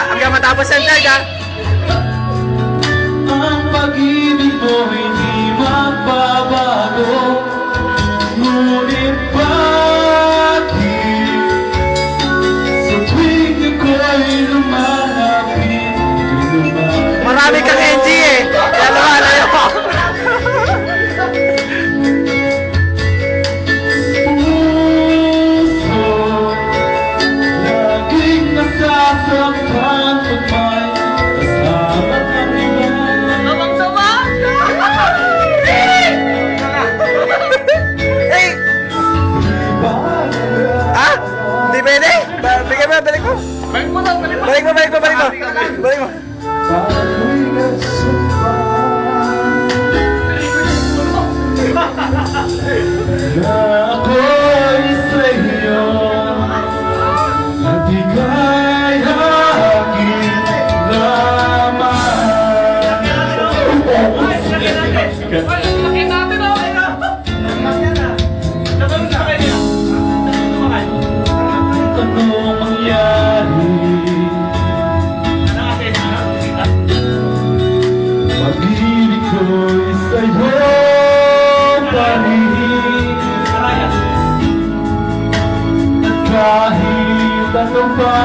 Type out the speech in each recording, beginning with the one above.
Hanggang matapos ang vlog, ha? Ang pag-ibig mo hindi magbabago, ngunit bakit sa tuwing ako'y lumalapit, Marami kang NG, eh. Kaya lumalayo mo. puso laging nasasaktan pag may kasama kang iba. Eh! Ha? Hindi pwede? Bigyan mo, balik mo. Balik mo lang, balik mo. Balik mo, balik mo, balik mo. Balik mo. Ako'y na ako'y sa'yo, at ika'y aking laman. Laki natin, oh! Nabalong sa kanya. Ano mangyari? Pag-ibig ko'y sa'yo pa rin, at kahit ano pa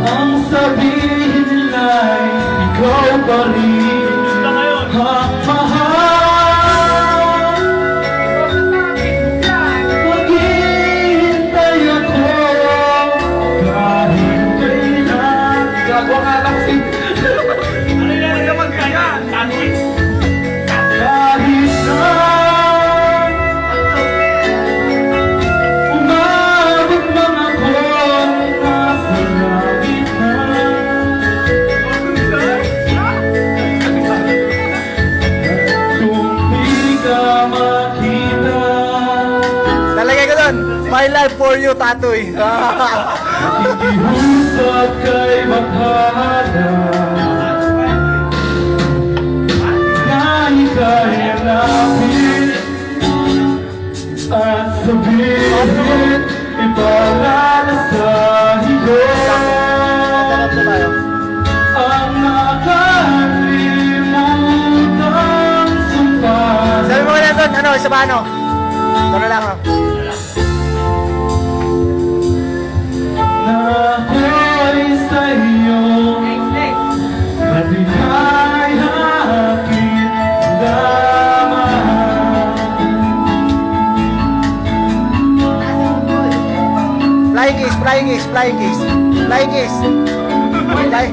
ang sabihin nila'y ikaw pa rin ang mahal. Maghihintay ako kahit kailan. Gagawa nga lang si Ano yan? Naman kaya? Sandwich? kahit saan umabot man ako nasa langit na. Kung di ka makita, Lalagay ko doon. My life for you, Tatoy. ikiusap kay Bakhala na ika'y hanapin at sabihin ipalalasahin ko ang nakalimutang sumpa. Sabi mo na doon, ano, isa ba ano? Ito na lang, oh. Na ako'y sa'yo, at ika'y aking laman. Flying kiss, flying kiss, flying kiss. Flying kiss. Fly.